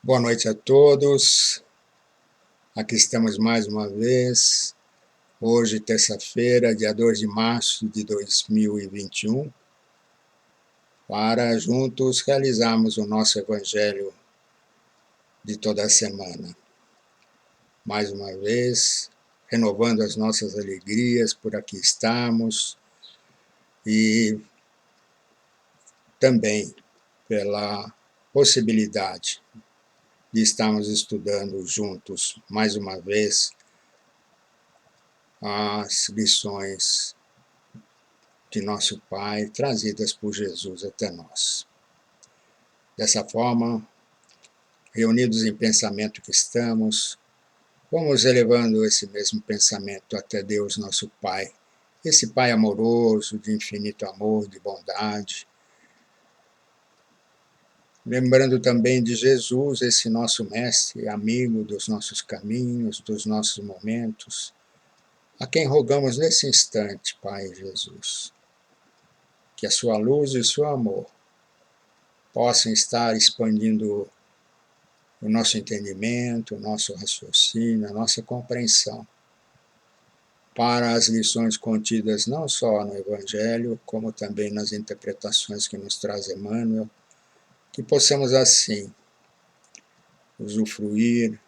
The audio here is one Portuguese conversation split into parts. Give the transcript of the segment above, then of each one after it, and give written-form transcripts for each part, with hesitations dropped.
Boa noite a todos. Aqui estamos mais uma vez, hoje, terça-feira, dia 2 de março de 2021, para juntos realizarmos o nosso Evangelho de toda a semana. Mais uma vez, renovando as nossas alegrias por aqui estarmos e também pela possibilidade de estarmos estudando juntos mais uma vez as lições de nosso Pai, trazidas por Jesus até nós. Dessa forma, reunidos em pensamento que estamos, vamos elevando esse mesmo pensamento até Deus, nosso Pai, esse Pai amoroso, de infinito amor, de bondade. Lembrando também de Jesus, esse nosso mestre, amigo dos nossos caminhos, dos nossos momentos, a quem rogamos nesse instante, Pai Jesus, que a sua luz e o seu amor possam estar expandindo o nosso entendimento, o nosso raciocínio, a nossa compreensão para as lições contidas não só no Evangelho, como também nas interpretações que nos traz Emmanuel, que possamos assim usufruir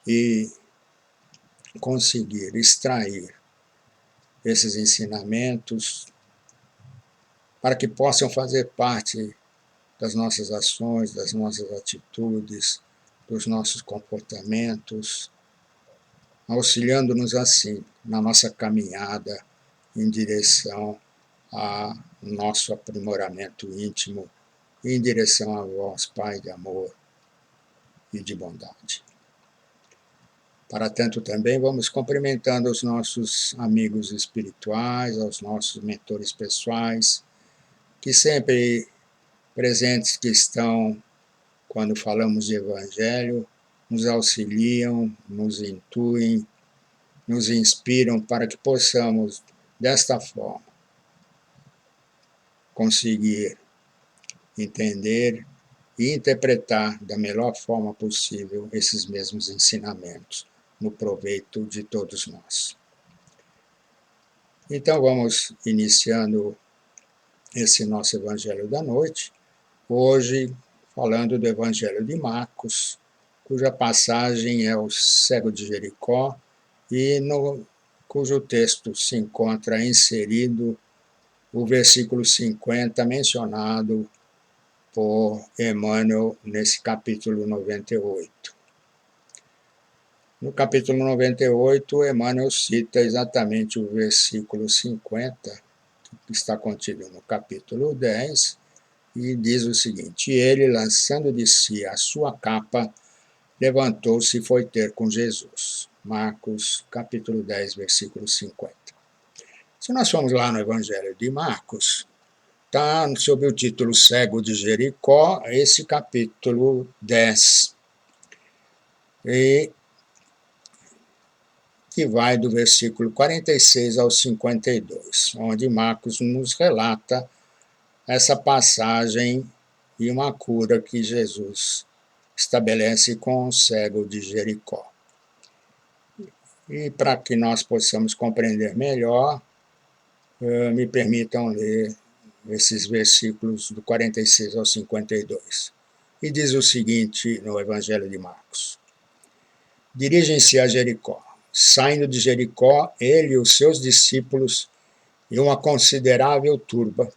e conseguir extrair esses ensinamentos para que possam fazer parte das nossas ações, das nossas atitudes, dos nossos comportamentos, auxiliando-nos assim na nossa caminhada em direção ao nosso aprimoramento íntimo, em direção a vós, Pai de amor e de bondade. Para tanto também vamos cumprimentando os nossos amigos espirituais, aos nossos mentores pessoais, que sempre presentes que estão quando falamos de Evangelho, nos auxiliam, nos intuem, nos inspiram para que possamos, desta forma, conseguir entender e interpretar da melhor forma possível esses mesmos ensinamentos, no proveito de todos nós. Então vamos iniciando esse nosso Evangelho da noite, hoje falando do Evangelho de Marcos, cuja passagem é o cego de Jericó, e cujo texto se encontra inserido o versículo 50 mencionado por Emmanuel nesse capítulo 98. No capítulo 98, Emmanuel cita exatamente o versículo 50, que está contido no capítulo 10, e diz o seguinte: ele, lançando de si a sua capa, levantou-se e foi ter com Jesus. Marcos, capítulo 10, versículo 50. Se nós formos lá no Evangelho de Marcos, está sob o título Cego de Jericó, esse capítulo 10. E que vai do versículo 46 ao 52, onde Marcos nos relata essa passagem e uma cura que Jesus estabelece com o cego de Jericó. E para que nós possamos compreender melhor, me permitam ler esses versículos do 46 ao 52. E diz o seguinte no Evangelho de Marcos: dirigem-se a Jericó. Saindo de Jericó, ele e os seus discípulos e uma considerável turba,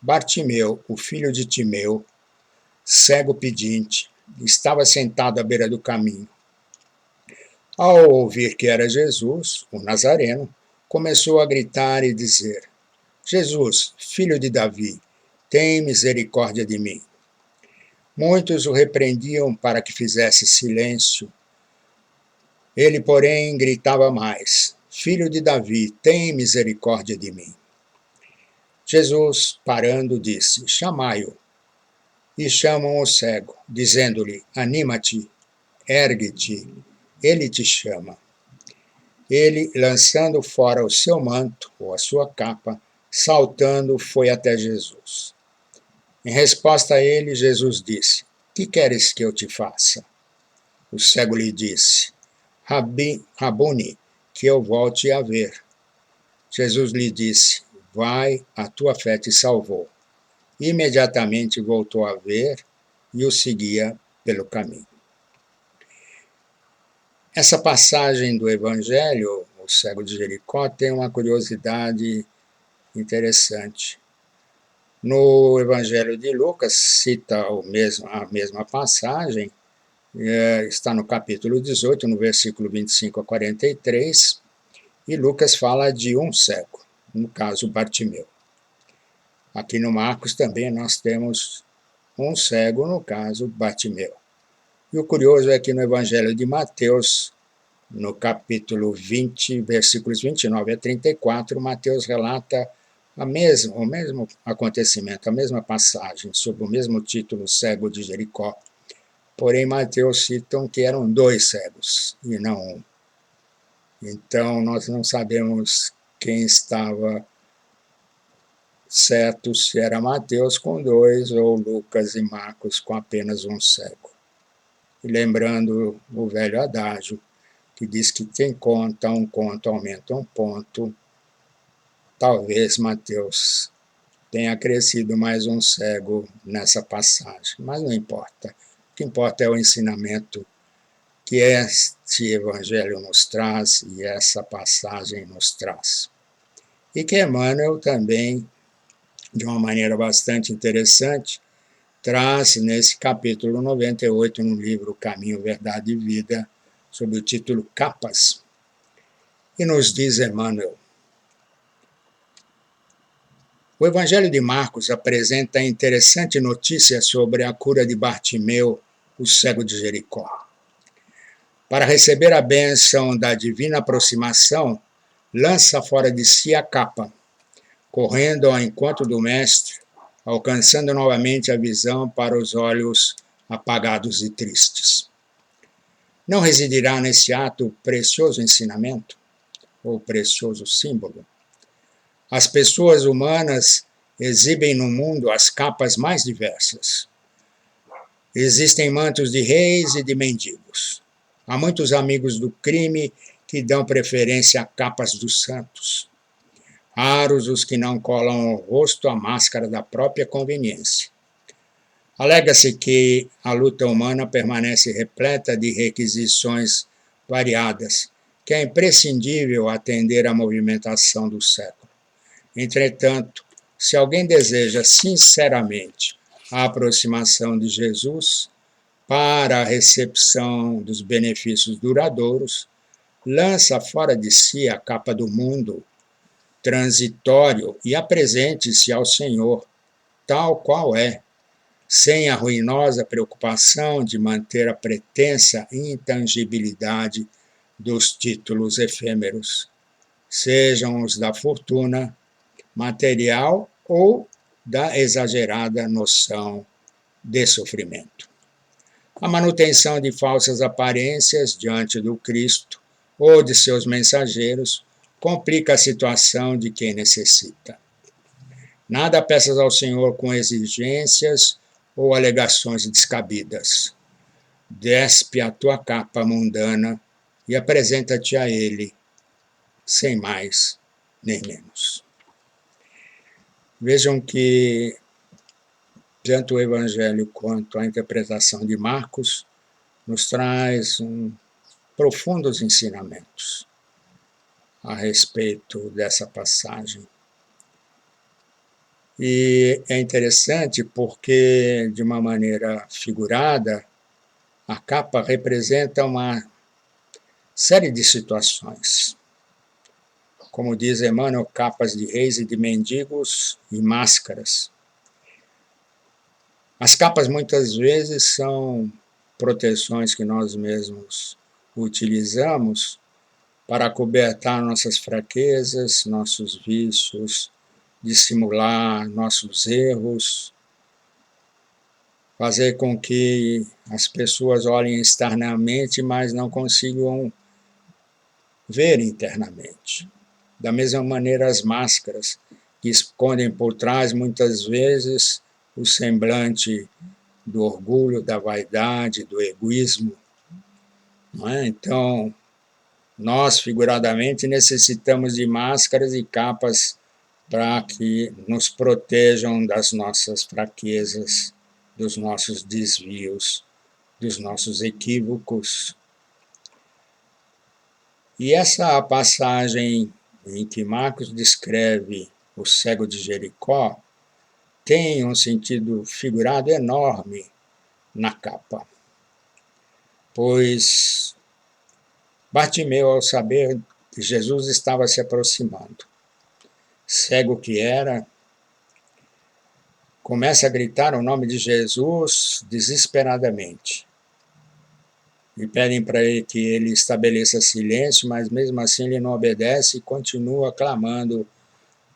Bartimeu, o filho de Timeu, cego pedinte, estava sentado à beira do caminho. Ao ouvir que era Jesus, o Nazareno, começou a gritar e dizer: Jesus, filho de Davi, tem misericórdia de mim. Muitos o repreendiam para que fizesse silêncio. Ele, porém, gritava mais: Filho de Davi, tem misericórdia de mim. Jesus, parando, disse: chamai-o. E chamam o cego, dizendo-lhe: anima-te, ergue-te, ele te chama. Ele, lançando fora o seu manto, ou a sua capa, saltando, foi até Jesus. Em resposta a ele, Jesus disse: que queres que eu te faça? O cego lhe disse: Rabuni, que eu volte a ver. Jesus lhe disse: vai, a tua fé te salvou. Imediatamente voltou a ver e o seguia pelo caminho. Essa passagem do Evangelho, o cego de Jericó, tem uma curiosidade interessante. No Evangelho de Lucas, cita a mesma passagem, está no capítulo 18, no versículo 25 a 43, e Lucas fala de um cego, no caso Bartimeu. Aqui no Marcos também nós temos um cego, no caso Bartimeu. E o curioso é que no Evangelho de Mateus, no capítulo 20, versículos 29 a 34, Mateus relata o mesmo acontecimento, a mesma passagem, sob o mesmo título, cego de Jericó. Porém, Mateus citam que eram 2 cegos e não um. Então, nós não sabemos quem estava certo, se era Mateus com 2 ou Lucas e Marcos com apenas um cego. E lembrando o velho adágio, que diz que quem conta um conto aumenta um ponto, talvez Mateus tenha crescido mais um cego nessa passagem, mas não importa. O que importa é o ensinamento que este Evangelho nos traz e essa passagem nos traz. E que Emmanuel também, de uma maneira bastante interessante, traz nesse capítulo 98, no livro Caminho, Verdade e Vida, sob o título Capas, e nos diz Emmanuel: o Evangelho de Marcos apresenta interessante notícia sobre a cura de Bartimeu, o cego de Jericó. Para receber a bênção da divina aproximação, lança fora de si a capa, correndo ao encontro do Mestre, alcançando novamente a visão para os olhos apagados e tristes. Não residirá nesse ato o precioso ensinamento, ou precioso símbolo? As pessoas humanas exibem no mundo as capas mais diversas. Existem mantos de reis e de mendigos. Há muitos amigos do crime que dão preferência a capas dos santos. Raros os que não colam ao rosto a máscara da própria conveniência. Alega-se que a luta humana permanece repleta de requisições variadas, que é imprescindível atender à movimentação do século. Entretanto, se alguém deseja sinceramente a aproximação de Jesus para a recepção dos benefícios duradouros, lança fora de si a capa do mundo transitório e apresente-se ao Senhor tal qual é, sem a ruinosa preocupação de manter a pretensa intangibilidade dos títulos efêmeros, sejam os da fortuna material ou da exagerada noção de sofrimento. A manutenção de falsas aparências diante do Cristo ou de seus mensageiros complica a situação de quem necessita. Nada peças ao Senhor com exigências ou alegações descabidas. Despe a tua capa mundana e apresenta-te a Ele, sem mais nem menos. Vejam que tanto o Evangelho quanto a interpretação de Marcos nos traz profundos ensinamentos a respeito dessa passagem. E é interessante porque, de uma maneira figurada, a capa representa uma série de situações. Como diz Emmanuel, capas de reis e de mendigos e máscaras. As capas muitas vezes são proteções que nós mesmos utilizamos para cobertar nossas fraquezas, nossos vícios, dissimular nossos erros, fazer com que as pessoas olhem externamente, mas não consigam ver internamente. Da mesma maneira, as máscaras, que escondem por trás, muitas vezes, o semblante do orgulho, da vaidade, do egoísmo. Não é? Então, nós, figuradamente, necessitamos de máscaras e capas para que nos protejam das nossas fraquezas, dos nossos desvios, dos nossos equívocos. E essa passagem em que Marcos descreve o cego de Jericó tem um sentido figurado enorme na capa, pois Bartimeu, ao saber que Jesus estava se aproximando, cego que era, começa a gritar o nome de Jesus desesperadamente. E pedem para ele que ele estabeleça silêncio, mas mesmo assim ele não obedece e continua clamando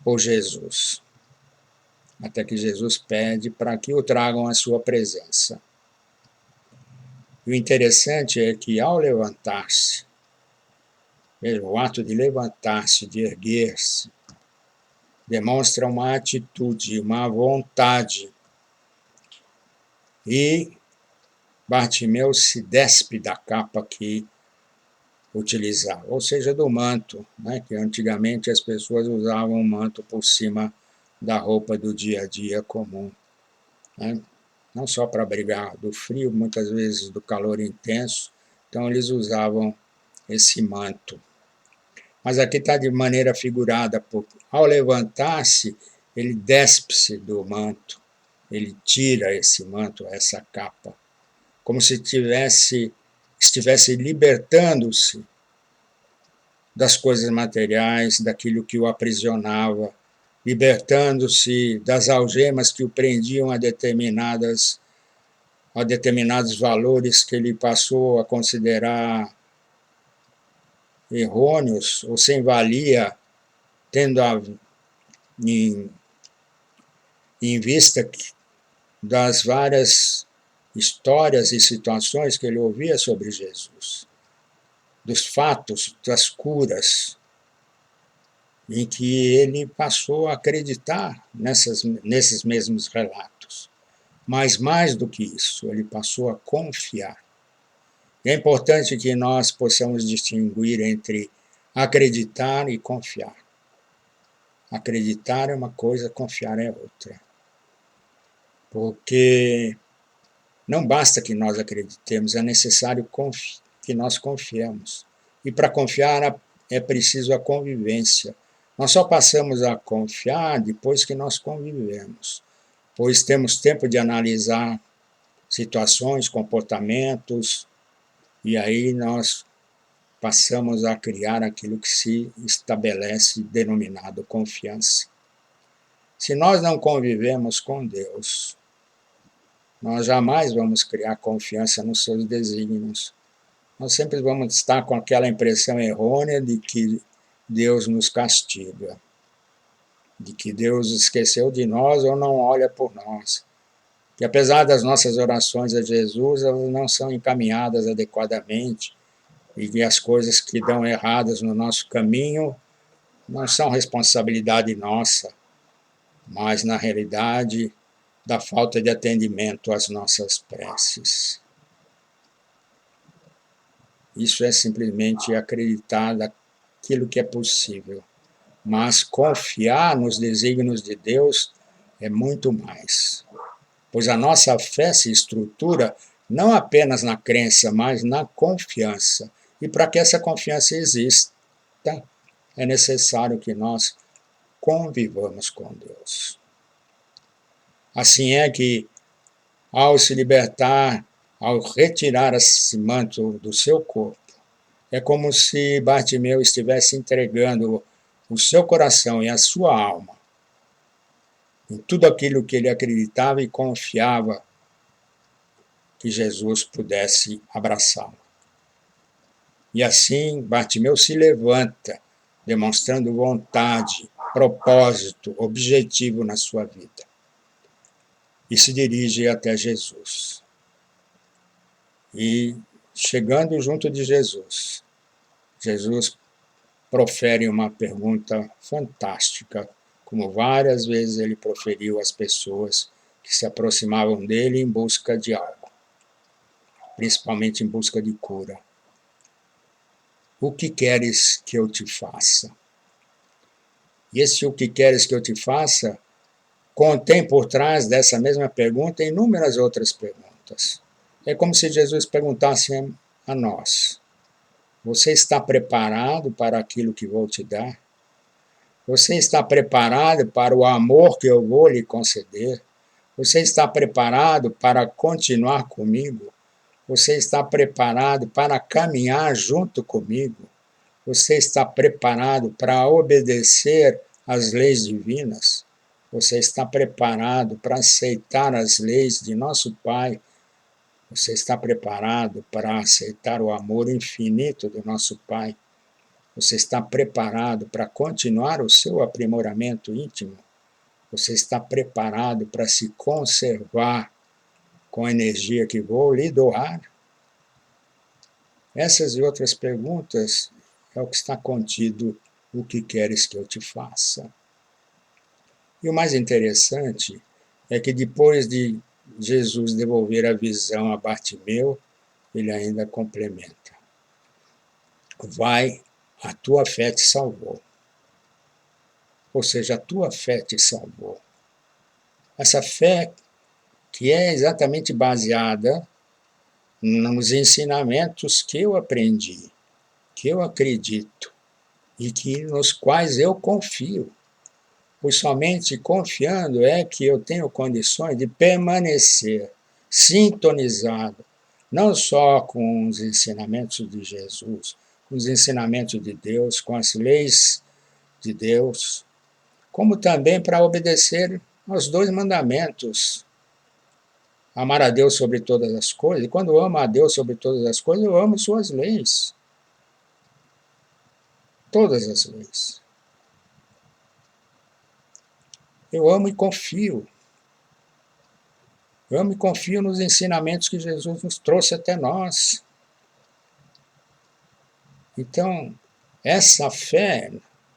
por Jesus. Até que Jesus pede para que o tragam à sua presença. E o interessante é que ao levantar-se, o ato de levantar-se, de erguer-se, demonstra uma atitude, uma vontade. E Bartimeu se despe da capa que utilizava, ou seja, do manto, né, que antigamente as pessoas usavam um manto por cima da roupa do dia a dia comum, né, não só para abrigar do frio, muitas vezes do calor intenso, então eles usavam esse manto. Mas aqui está de maneira figurada, porque ao levantar-se, ele despe-se do manto, ele tira esse manto, essa capa, como se estivesse libertando-se das coisas materiais, daquilo que o aprisionava, libertando-se das algemas que o prendiam a determinados valores que ele passou a considerar errôneos ou sem valia, tendo em vista das várias histórias e situações que ele ouvia sobre Jesus, dos fatos, das curas, em que ele passou a acreditar nesses mesmos relatos. Mas mais do que isso, ele passou a confiar. E é importante que nós possamos distinguir entre acreditar e confiar. Acreditar é uma coisa, confiar é outra. Porque não basta que nós acreditemos, é necessário que nós confiemos. E para confiar é preciso a convivência. Nós só passamos a confiar depois que nós convivemos, pois temos tempo de analisar situações, comportamentos, e aí nós passamos a criar aquilo que se estabelece denominado confiança. Se nós não convivemos com Deus, nós jamais vamos criar confiança nos seus desígnios. Nós sempre vamos estar com aquela impressão errônea de que Deus nos castiga, de que Deus esqueceu de nós ou não olha por nós. Que apesar das nossas orações a Jesus, elas não são encaminhadas adequadamente e que as coisas que dão erradas no nosso caminho não são responsabilidade nossa, mas na realidade da falta de atendimento às nossas preces. Isso é simplesmente acreditar naquilo que é possível. Mas confiar nos desígnios de Deus é muito mais. Pois a nossa fé se estrutura não apenas na crença, mas na confiança. E para que essa confiança exista, é necessário que nós convivamos com Deus. Assim é que, ao se libertar, ao retirar esse manto do seu corpo, é como se Bartimeu estivesse entregando o seu coração e a sua alma em tudo aquilo que ele acreditava e confiava que Jesus pudesse abraçá-lo. E assim Bartimeu se levanta, demonstrando vontade, propósito, objetivo na sua vida. E se dirige até Jesus. E chegando junto de Jesus, Jesus profere uma pergunta fantástica, como várias vezes ele proferiu às pessoas que se aproximavam dele em busca de algo, principalmente em busca de cura. O que queres que eu te faça? E esse o que queres que eu te faça contém por trás dessa mesma pergunta inúmeras outras perguntas. É como se Jesus perguntasse a nós: você está preparado para aquilo que vou te dar? Você está preparado para o amor que eu vou lhe conceder? Você está preparado para continuar comigo? Você está preparado para caminhar junto comigo? Você está preparado para obedecer às leis divinas? Você está preparado para aceitar as leis de nosso Pai? Você está preparado para aceitar o amor infinito do nosso Pai? Você está preparado para continuar o seu aprimoramento íntimo? Você está preparado para se conservar com a energia que vou lhe doar? Essas e outras perguntas é o que está contido o que queres que eu te faça. E o mais interessante é que depois de Jesus devolver a visão a Bartimeu, ele ainda complementa: vai, a tua fé te salvou. Ou seja, a tua fé te salvou. Essa fé que é exatamente baseada nos ensinamentos que eu aprendi, que eu acredito e que nos quais eu confio. Pois somente confiando é que eu tenho condições de permanecer sintonizado, não só com os ensinamentos de Jesus, com os ensinamentos de Deus, com as leis de Deus, como também para obedecer aos 2 mandamentos: amar a Deus sobre todas as coisas. E quando eu amo a Deus sobre todas as coisas, eu amo suas leis. Todas as leis. Eu amo e confio. Eu amo e confio nos ensinamentos que Jesus nos trouxe até nós. Então, essa fé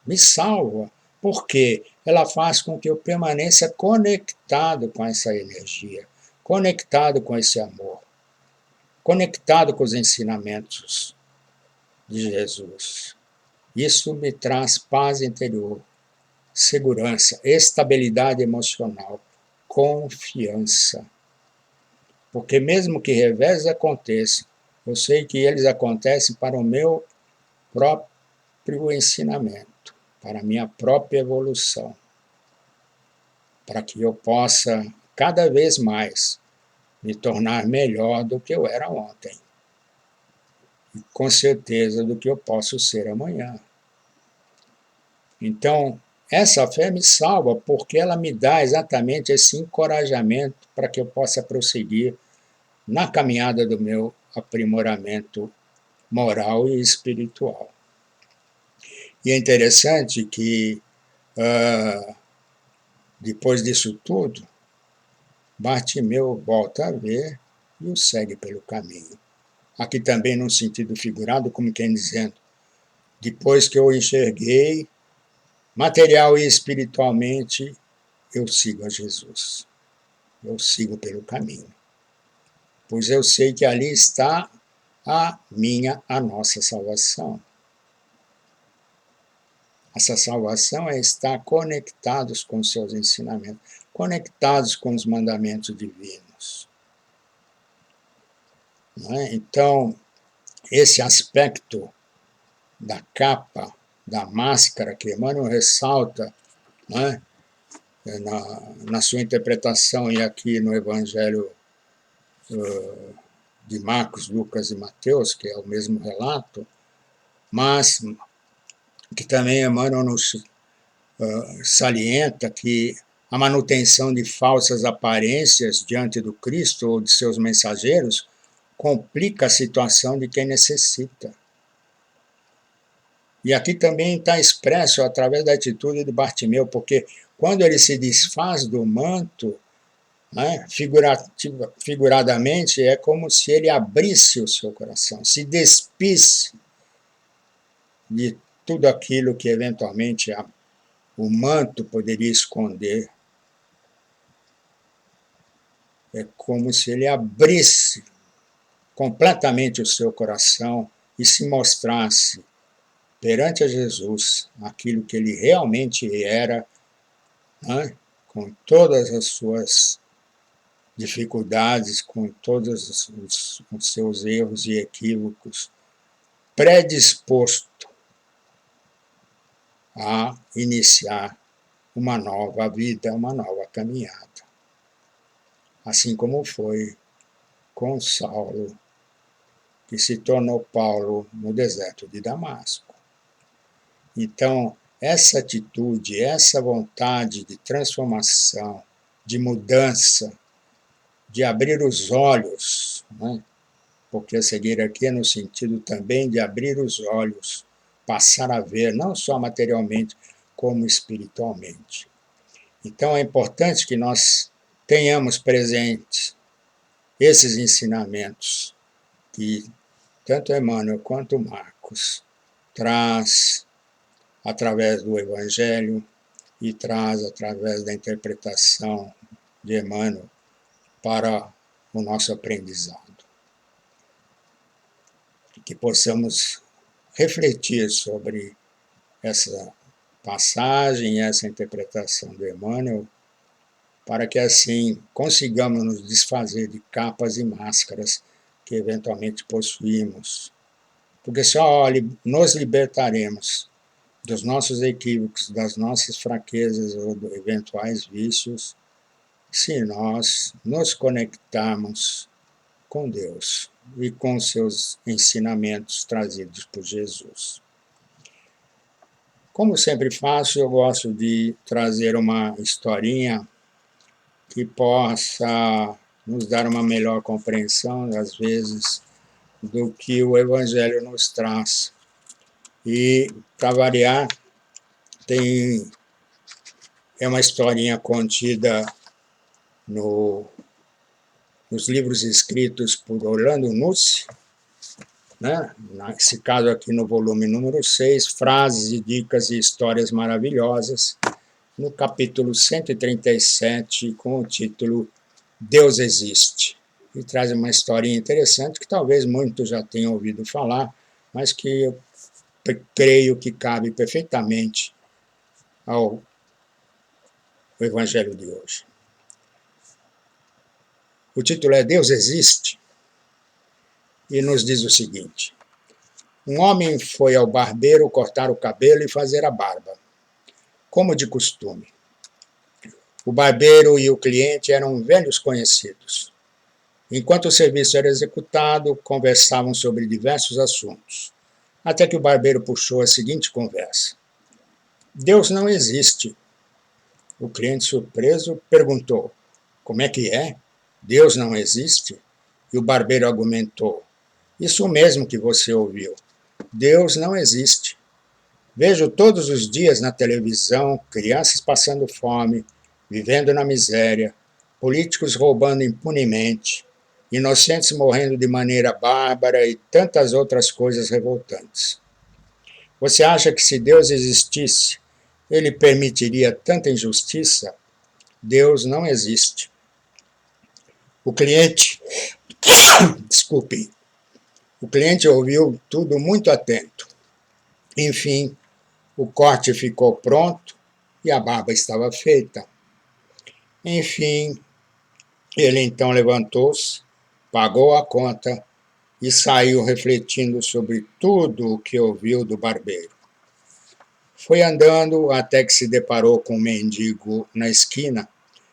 me salva, porque ela faz com que eu permaneça conectado com essa energia, conectado com esse amor, conectado com os ensinamentos de Jesus. Isso me traz paz interior, segurança, estabilidade emocional, confiança. Porque mesmo que revés aconteçam, eu sei que eles acontecem para o meu próprio ensinamento, para a minha própria evolução, para que eu possa cada vez mais me tornar melhor do que eu era ontem. E com certeza do que eu posso ser amanhã. Então, essa fé me salva porque ela me dá exatamente esse encorajamento para que eu possa prosseguir na caminhada do meu aprimoramento moral e espiritual. E é interessante que, depois disso tudo, Bartimeu volta a ver e o segue pelo caminho. Aqui também num sentido figurado, como quem dizendo, depois que eu enxerguei, material e espiritualmente, eu sigo a Jesus. Eu sigo pelo caminho. Pois eu sei que ali está a nossa salvação. Essa salvação é estar conectados com os seus ensinamentos, conectados com os mandamentos divinos. Não é? Então, esse aspecto da capa, da máscara, que Emmanuel ressalta, não é? Na sua interpretação e aqui no Evangelho de Marcos, Lucas e Mateus, que é o mesmo relato, mas que também Emmanuel nos salienta que a manutenção de falsas aparências diante do Cristo ou de seus mensageiros complica a situação de quem necessita. E aqui também está expresso através da atitude de Bartimeu, porque quando ele se desfaz do manto, né, figuradamente, é como se ele abrisse o seu coração, se despisse de tudo aquilo que eventualmente o manto poderia esconder. É como se ele abrisse completamente o seu coração e se mostrasse perante a Jesus aquilo que ele realmente era, né? Com todas as suas dificuldades, com todos os seus erros e equívocos, predisposto a iniciar uma nova vida, uma nova caminhada. Assim como foi com Saulo, que se tornou Paulo no deserto de Damasco. Então, essa atitude, essa vontade de transformação, de mudança, de abrir os olhos, né? Porque a cegueira aqui é no sentido também de abrir os olhos, passar a ver, não só materialmente, como espiritualmente. Então, é importante que nós tenhamos presentes esses ensinamentos que tanto Emmanuel quanto Marcos traz através do Evangelho e traz através da interpretação de Emmanuel para o nosso aprendizado. Que possamos refletir sobre essa passagem, essa interpretação de Emmanuel, para que assim consigamos nos desfazer de capas e máscaras que eventualmente possuímos. Porque só nos libertaremos dos nossos equívocos, das nossas fraquezas ou de eventuais vícios, se nós nos conectarmos com Deus e com seus ensinamentos trazidos por Jesus. Como sempre faço, eu gosto de trazer uma historinha que possa nos dar uma melhor compreensão, às vezes, do que o Evangelho nos traz. E, para variar, é uma historinha contida nos livros escritos por Orlando Nucci, né? Nesse caso aqui no volume número 6, Frases e Dicas e Histórias Maravilhosas, no capítulo 137, com o título Deus Existe. E traz uma historinha interessante que talvez muitos já tenham ouvido falar, mas que eu creio que cabe perfeitamente ao Evangelho de hoje. O título é Deus Existe e nos diz o seguinte: um homem foi ao barbeiro cortar o cabelo e fazer a barba, como de costume. O barbeiro e o cliente eram velhos conhecidos. Enquanto o serviço era executado, conversavam sobre diversos assuntos, até que o barbeiro puxou a seguinte conversa: Deus não existe. O cliente, surpreso, perguntou: como é que é? Deus não existe? E o barbeiro argumentou: isso mesmo que você ouviu. Deus não existe. Vejo todos os dias na televisão crianças passando fome, vivendo na miséria, políticos roubando impunemente, inocentes morrendo de maneira bárbara e tantas outras coisas revoltantes. Você acha que se Deus existisse, ele permitiria tanta injustiça? Deus não existe. O cliente, desculpe, o cliente ouviu tudo muito atento. Enfim, o corte ficou pronto e a barba estava feita. Enfim, ele então levantou-se, pagou a conta e saiu refletindo sobre tudo o que ouviu do barbeiro. Foi andando até que se deparou com um mendigo na esquina,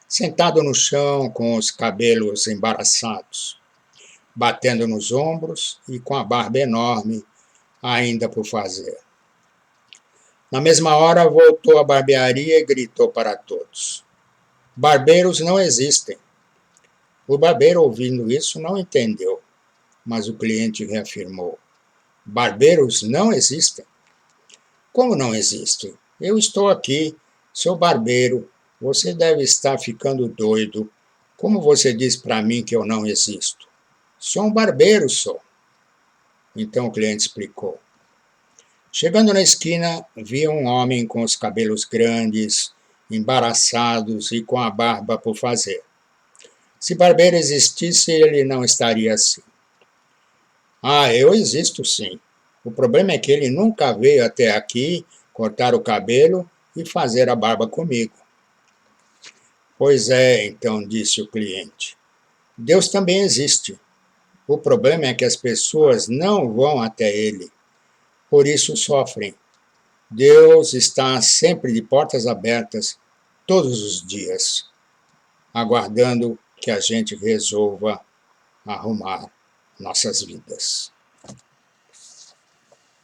sentado no chão com os cabelos embaraçados, batendo nos ombros e com a barba enorme ainda por fazer. Na mesma hora voltou à barbearia e gritou para todos: barbeiros não existem. O barbeiro, ouvindo isso, não entendeu, mas o cliente reafirmou: barbeiros não existem. Como não existem? Eu estou aqui, sou barbeiro, você deve estar ficando doido. Como você diz para mim que eu não existo? Sou um barbeiro, sou. Então o cliente explicou. Chegando na esquina, vi um homem com os cabelos grandes, embaraçados e com a barba por fazer. Se barbeiro existisse, ele não estaria assim. Ah, eu existo sim. O problema é que ele nunca veio até aqui cortar o cabelo e fazer a barba comigo. Pois é, então, disse o cliente. Deus também existe. O problema é que as pessoas não vão até ele, por isso sofrem. Deus está sempre de portas abertas, todos os dias, aguardando que a gente resolva arrumar nossas vidas.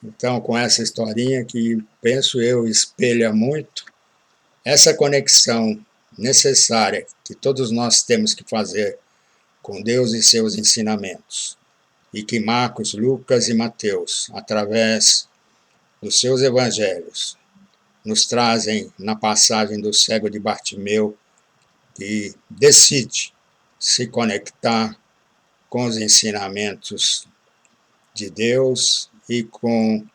Então, com essa historinha que, penso eu, espelha muito essa conexão necessária que todos nós temos que fazer com Deus e seus ensinamentos, e que Marcos, Lucas e Mateus, através dos seus evangelhos, nos trazem na passagem do cego de Bartimeu, que decide se conectar com os ensinamentos de Deus e com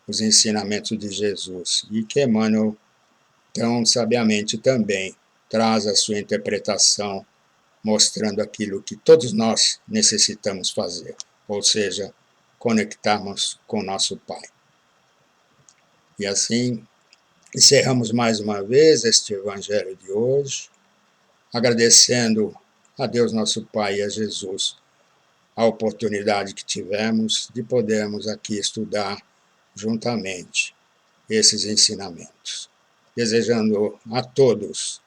os ensinamentos de Jesus, e que Emmanuel tão sabiamente também traz a sua interpretação, mostrando aquilo que todos nós necessitamos fazer, ou seja, conectarmos com nosso Pai. E assim, encerramos mais uma vez este Evangelho de hoje, agradecendo a Deus nosso Pai e a Jesus a oportunidade que tivemos de podermos aqui estudar juntamente esses ensinamentos. Desejando a todos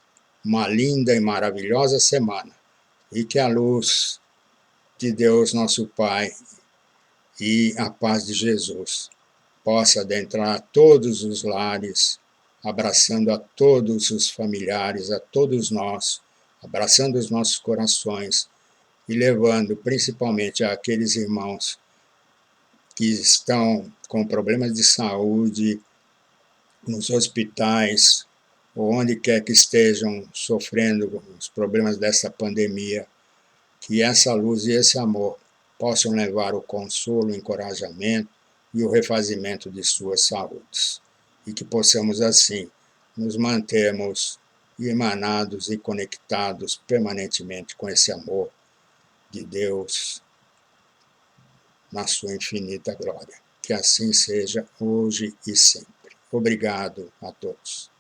uma linda e maravilhosa semana e que a luz de Deus nosso Pai e a paz de Jesus possa adentrar todos os lares, abraçando a todos os familiares, a todos nós, abraçando os nossos corações e levando principalmente àqueles irmãos que estão com problemas de saúde, nos hospitais, ou onde quer que estejam sofrendo os problemas dessa pandemia, que essa luz e esse amor possam levar o consolo, o encorajamento e o refazimento de suas saúdes. E que possamos, assim, nos mantermos emanados e conectados permanentemente com esse amor de Deus na sua infinita glória. Que assim seja hoje e sempre. Obrigado a todos.